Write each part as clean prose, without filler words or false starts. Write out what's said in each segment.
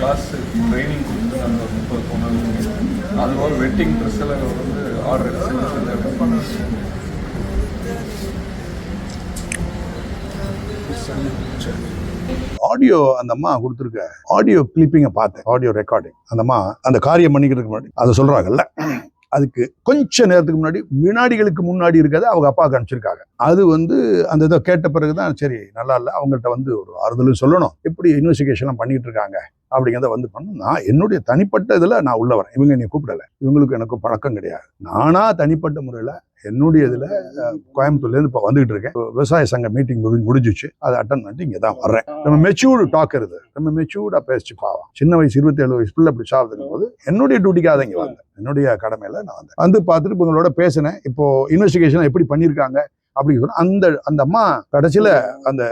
காசு ட்ரைனிங் கொடுத்து அந்த 30 பொண்ணு அதுபோல் வெட்டிங் ட்ரெஸ்ஸில் வந்து ஆர்டர் ஆடியோ அந்த அம்மா கொடுத்துருக்க ஆடியோ கிளிப்பிங்கை பார்த்தேன், ஆடியோ ரெக்கார்டிங். அந்த அம்மா அந்த காரியம் பண்ணிக்கிறதுக்கு முன்னாடி அதை சொல்றாங்கல்ல, அதுக்கு கொஞ்ச நேரத்துக்கு முன்னாடி வினாடிகளுக்கு முன்னாடி இருக்கிறத அவங்க அப்பாவுக்கு அனுப்பிச்சிருக்காங்க. அது வந்து அந்த இதை கேட்ட பிறகுதான் சரி நல்லா இல்லை, அவங்கள்ட்ட வந்து ஒரு ஆறுதலும் சொல்லணும், எப்படி இன்வெஸ்டிகேஷன்லாம் பண்ணிட்டு இருக்காங்க அப்படிங்கிறத வந்து நான் என்னுடைய தனிப்பட்ட இதில் நான் உள்ள வரேன். இவங்க என்னை கூப்பிடலை, இவங்களுக்கு எனக்கு பழக்கம் கிடையாது. நானா தனிப்பட்ட முறையில் என்னுடைய இதில் கோயம்புத்தூர்லேருந்து இப்போ வந்துகிட்டு இருக்கேன். விவசாய சங்க மீட்டிங் முடிஞ்சிச்சு, அதை அட்டன் பண்ணிட்டு இங்கே தான் வர்றேன். நம்ம மெச்சூர்டு டாக்கிறது, நம்ம மெச்சூர்டாக பேசிச்சு பாவம். சின்ன வயசு 27 வயசு பிள்ளை அப்படி சாப்பிடும் போது என்னுடைய டியூட்டிக்காக இங்கே வந்தேன், என்னுடைய கடமையில் நான் வந்து பார்த்துட்டு இவங்களோட பேசினேன். இப்போ இன்வெஸ்டிகேஷன் எப்படி பண்ணியிருக்காங்க அப்படின்னு சொன்னா அந்த அம்மா கடைசியில அந்த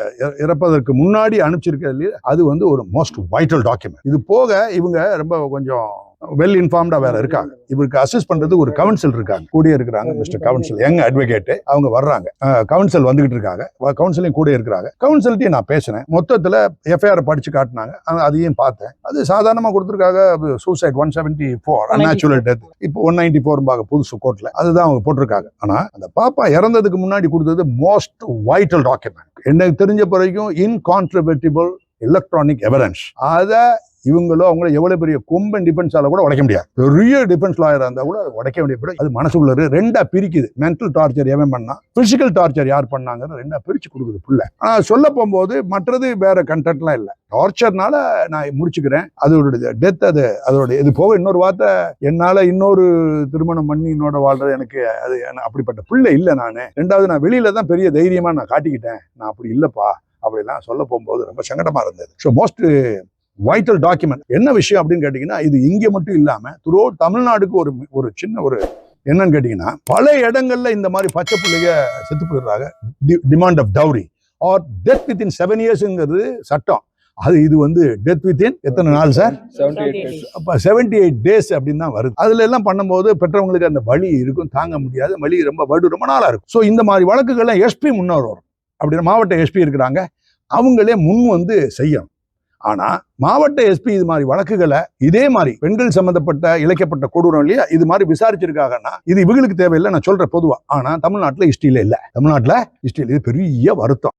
இறப்பதற்கு முன்னாடி அனுப்பிச்சிருக்கிறது அது வந்து ஒரு மோஸ்ட் வைட்டல் டாக்குமெண்ட். இது போக இவங்க ரொம்ப கொஞ்சம் வெல் இன்ஃபார்ம்டா வேற இருக்காங்க. இவருக்கு அசிஸ்ட் பண்றது ஒரு கவுன்சில் இருக்காங்க, கூடயே இருக்கிறாங்க. மிஸ்டர் கவுன்சில் யங் அட்வொகேட், அவங்க வர்றாங்க. கவுன்சில் வந்துகிட்டு இருக்காங்க, கவுன்சிலையும் கூட இருக்கிறாங்க. கவுன்சில்ட்டையும் நான் பேசினேன். மொத்தத்துல எஃப்ஐஆர் படிச்சு காட்டினாங்க, அதையும் பார்த்தேன். அது சாதாரணமா கொடுத்துருக்காங்க. சூசைட் 174 அன்நேச்சுரல் டெத், இப்போ 194 புதுசு கோர்ட்ல அதுதான் அவங்க போட்டிருக்காங்க. ஆனா அந்த பாப்பா இறந்ததுக்கு முன்னாடி கொடுத்தது மோஸ்ட் வைட்டல் டாக்குமெண்ட். எனக்கு தெரிஞ்ச வரைக்கும் இன்கான்ட்ரவர்டிபிள் எலக்ட்ரானிக் எவிடன்ஸ். அதை இவங்களோ அவங்கள எவ்வளவு பெரிய கொம்பன் டிஃபென்ஸால கூட உடைக்க முடியாது. பெரிய டிஃபென்ஸ் லாயரா இருந்தா கூட உடைக்க முடியாது. அது மனசுக்குள்ள ரெண்டா பிரிக்குது. மென்டல் டார்ச்சர் எவன் பண்ணா, பிசிக்கல் டார்ச்சர் யார் பண்ணாங்கன்னு ரெண்டா பிரிச்சு கொடுக்குது புள்ள. ஆனா சொல்ல போகும்போது மற்றது வேற கண்டென்ட்லாம் இல்லை. டார்ச்சர்னால நான் முடிச்சுக்கிறேன், அதோட டெத், அதோட இது போக இன்னொரு வார்த்தை, என்னால இன்னொரு திருமணம் பண்ணி இன்னொரு வாழ்றது எனக்கு அது அப்படிப்பட்ட பிள்ளை இல்லை. நானு ரெண்டாவது நான் வெளியில தான் பெரிய தைரியமா நான் காட்டிக்கிட்டேன், நான் அப்படி இல்லப்பா அப்படிலாம் சொல்ல போகும்போது ரொம்ப சங்கடமா இருந்தது. So most vital document. என்ன விஷயம் அப்படின்னு கேட்டீங்கன்னா, இது இங்கே மட்டும் இல்லாம த்ரூஅவுட் தமிழ்நாடுக்கு ஒரு சின்ன ஒரு என்னன்னு கேட்டீங்கன்னா, பல இடங்கள்ல இந்த மாதிரி பச்சை பிள்ளைங்க செத்து போயிடுறாங்க. Demand of dowry or death within 7 இயர்ஸ்ங்கிறது சட்டம். இது வந்து டெத் வித்தின் எத்தனை நாள் சார்? 78 டேஸ் அப்படின்னு தான் வருது. அதுல எல்லாம் பண்ணும்போது பெற்றவங்களுக்கு அந்த வலி இருக்கும், தாங்க முடியாது. வலி ரொம்ப நாளா இருக்கும். ஸோ இந்த மாதிரி வழக்குகள்லாம் எஸ்பி முன்னோர் வரும். அப்படின்னா மாவட்ட எஸ்பி இருக்கிறாங்க, அவங்களே முன் வந்து செய்யணும். ஆனா மாவட்ட எஸ்பி இது மாதிரி வழக்குகளை இதே மாதிரி பெண்கள் சம்பந்தப்பட்ட இழைக்கப்பட்ட கொடூரம் இல்லையா, இது மாதிரி விசாரிச்சிருக்காங்கன்னா இது இவங்களுக்கு தேவையில்லை, நான் சொல்றேன் பொதுவா. ஆனா தமிழ்நாட்டுல ஹிஸ்டரியில இல்ல, தமிழ்நாட்டுல ஹிஸ்டரியில இது பெரிய வருத்தம்.